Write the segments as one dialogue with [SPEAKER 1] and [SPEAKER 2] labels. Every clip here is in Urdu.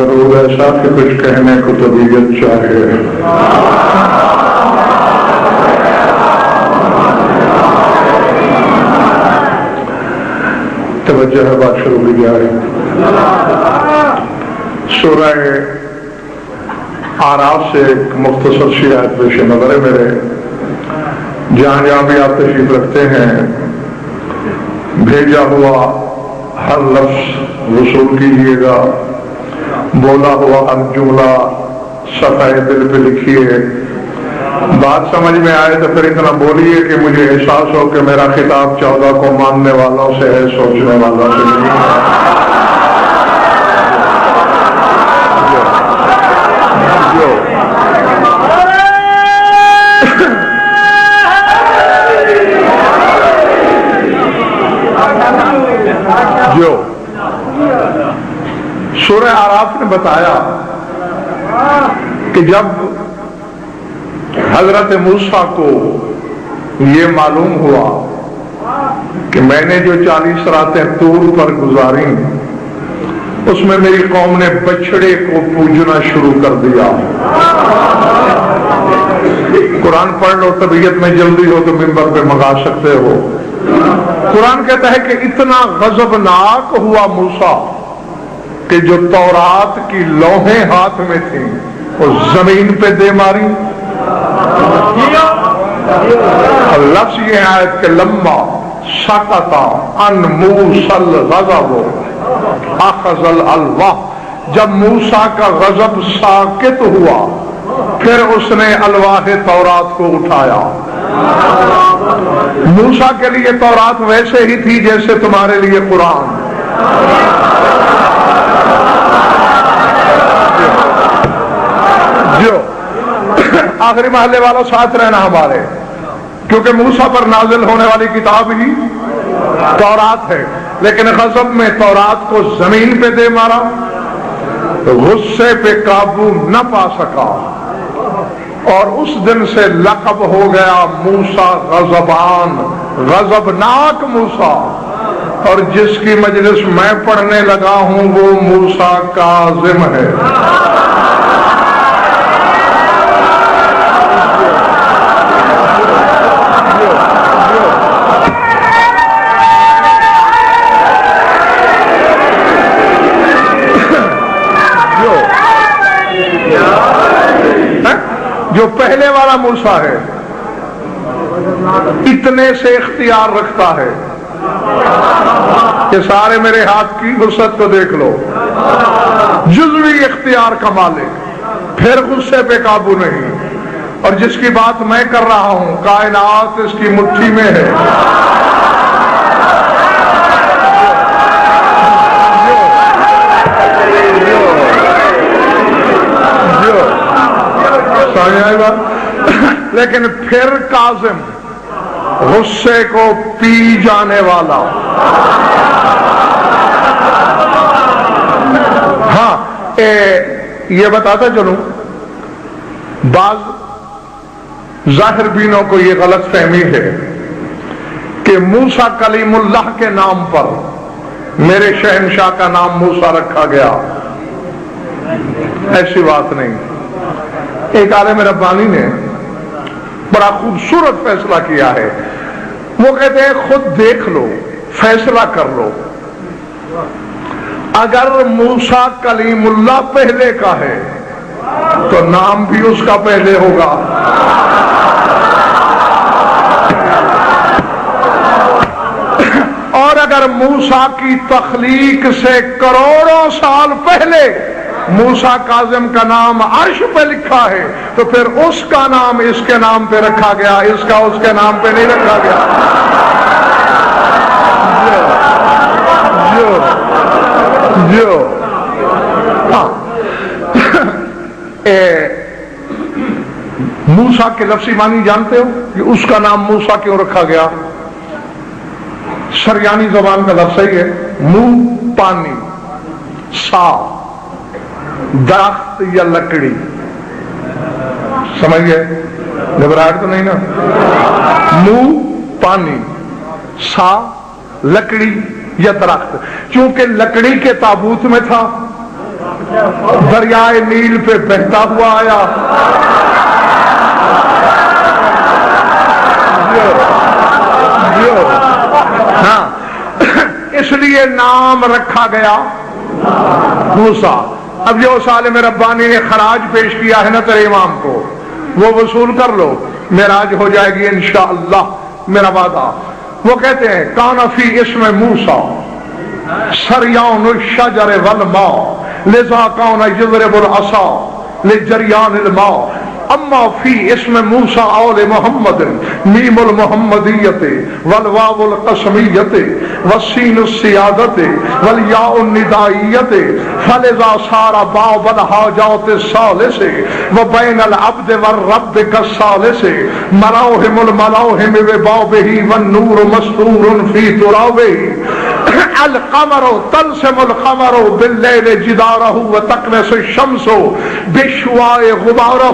[SPEAKER 1] ضرور ایسا کہ کچھ کہنے کو طبیعت چاہے. توجہ ہے، بات شروع کی جائے. سورہ اعراف سے ایک مختصر سی آیت پیش نظر ہے میرے. جہاں جہاں بھی آپ تشریف رکھتے ہیں بھیجا ہوا ہر لفظ وصول کیجیے گا، بولا ہوا ہر جملہ صفحہ دل پہ لکھیے. بات سمجھ میں آئے تو پھر اتنا بولیے کہ مجھے احساس ہو کہ میرا خطاب 14 کو ماننے والوں سے ہے، سوچنے والوں سے نہیں. جو سورہ اعراف نے بتایا کہ جب حضرت موسیٰ کو یہ معلوم ہوا کہ میں نے جو 40 راتیں طور پر گزاری اس میں میری قوم نے بچڑے کو پوجنا شروع کر دیا. قرآن پڑھ لو، طبیعت میں جلدی ہو تو منبر پہ منگا سکتے ہو. قرآن کہتا ہے کہ اتنا غضبناک ہوا موسیٰ کہ جو تورات کی لوحیں ہاتھ میں تھیں وہ زمین پہ دے ماری. اور لفظ یہ آیت کہ لما سکت عن موسیٰ الغضب اخذ الالواح، جب موسیٰ کا غضب ساکت ہوا پھر اس نے الواح تورات کو اٹھایا. موسیٰ کے لیے تورات ویسے ہی تھی جیسے تمہارے لیے قرآن. جو آخری محلے والوں ساتھ رہنا ہمارے، کیونکہ موسیٰ پر نازل ہونے والی کتاب ہی تورات ہے، لیکن غضب میں تورات کو زمین پہ دے مارا، غصے پہ قابو نہ پا سکا، اور اس دن سے لقب ہو گیا موسیٰ غضبان، غضبناک موسیٰ. اور جس کی مجلس میں پڑھنے لگا ہوں وہ موسیٰ کاظم ہے. جو پہلے والا موسیٰ ہے اتنے سے اختیار رکھتا ہے کہ سارے میرے ہاتھ کی وسعت کو دیکھ لو، جزوی اختیار کا مالک، پھر غصے پہ قابو نہیں. اور جس کی بات میں کر رہا ہوں کائنات اس کی مٹھی میں ہے. لیکن پھر کاظم، غصے کو پی جانے والا. ہاں یہ بتاتا چلوں، بعض ظاہر بینوں کو یہ غلط فہمی ہے کہ موسیٰ کلیم اللہ کے نام پر میرے شہنشاہ کا نام موسیٰ رکھا گیا. ایسی بات نہیں. ایک عالم ربانی نے بڑا خوبصورت فیصلہ کیا ہے. وہ کہتے ہیں خود دیکھ لو، فیصلہ کر لو، اگر موسیٰ کلیم اللہ پہلے کا ہے تو نام بھی اس کا پہلے ہوگا. اور اگر موسیٰ کی تخلیق سے کروڑوں سال پہلے موسیٰ کاظم کا نام عرش پہ لکھا ہے تو پھر اس کا نام اس کے نام پہ رکھا گیا، اس کا اس کے نام پہ نہیں رکھا گیا. جو موسیٰ کے لفظی معنی جانتے ہو کہ اس کا نام موسیٰ کیوں رکھا گیا؟ سریانی زبان کا لفظ ہی ہے. منہ پانی، سا درخت یا لکڑی. سمجھ گئے؟ گھبراہٹ تو نہیں نا؟ منہ پانی، سا لکڑی یا درخت. چونکہ لکڑی کے تابوت میں تھا دریائے نیل پہ بہتا ہوا آیا. ہاں اس لیے نام رکھا گیا موسیٰ. اب جو سالم ربانی نے خراج پیش کیا ہے نا تیرے امام کو وہ وصول کر لو, معراج ہو جائے گی انشاءاللہ میرا وعدہ. وہ کہتے ہیں کان فی اسم موسیٰ سریان الشجر والماء لذا کان یضرب العصا لجریان الماء. اما فی اسم موسیٰ آل محمد میم المحمدیت والواو القسمیت والسین السیادت والیاء الندائیت فلذا صار باب الحاجات الثالث وبین العبد والرب کالثالث مراحم الملاحم ببابہ والنور مستور فی ترابہ. القمر تلسم القمر باللیل جدارہ وتقنس الشمس بشواء غبارہ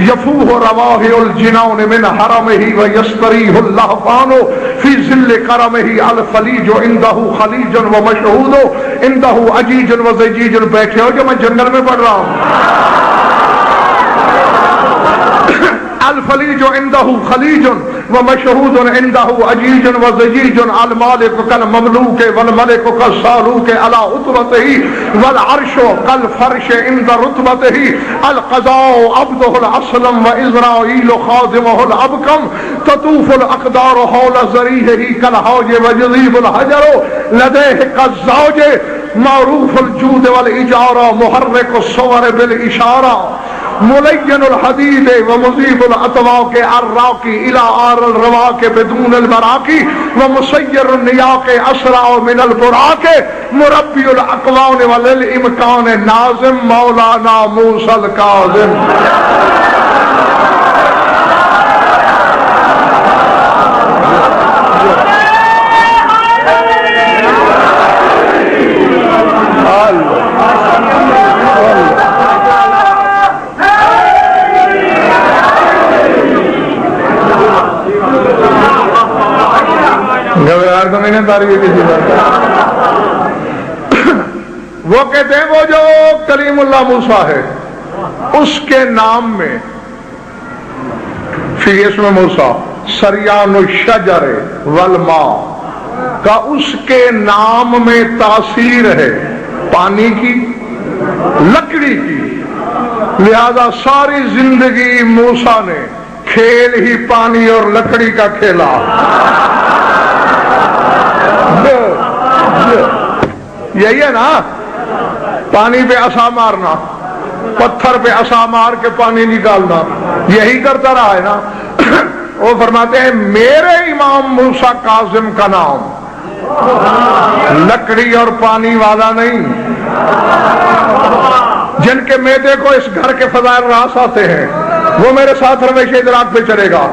[SPEAKER 1] یفوہ رواہ الجنان من حرمہ ویستریح اللہفان فی ظل کرمہ. الفلیج عندہ خلیج ومشہود عندہ عجیج وزجیج. بیٹھے ہو جو میں جنگل میں پڑھ رہا ہوں. الفلیج عندہ خلیج ومشہود عندہ عجیج وزجیج. المالک کالمملوک والملک کالصالوک علی عتبتہ والعرش کالفرش عند رتبتہ. القضاء عبدہ الاسلم واسرائیل خادمہ الابکم تطوف الاقدار حول ذریحہ کالحوج وجذیب الحجر لدیہ کالزوج معروف الجود والاجارہ محرک الصور بالاشارہ ملین الحدید ومذیب الاطواق الراقی الى آر الرواق بدون البراقی ومسیر النیاق اسرع من البراق مربی الاقوان وللامکان ناظم مولانا موسیٰ الکاظم. وہ کہتے ہیں وہ جو کلیم اللہ موسیٰ ہے اس کے نام میں فی اسم موسیٰ سریان الشجر والماء کا اس کے نام میں تاثیر ہے پانی کی لکڑی کی. لہذا ساری زندگی موسیٰ نے کھیل ہی پانی اور لکڑی کا کھیلا. یہی ہے نا, پانی پہ عصا مارنا, پتھر پہ عصا مار کے پانی نکالنا, یہی کرتا رہا ہے نا. وہ فرماتے ہیں میرے امام موسیٰ کاظم کا نام لکڑی اور پانی والا نہیں. جن کے میدے کو اس گھر کے فضائل راس آتے ہیں وہ میرے ساتھ ہمیشہ ادراک پہ چلے گا.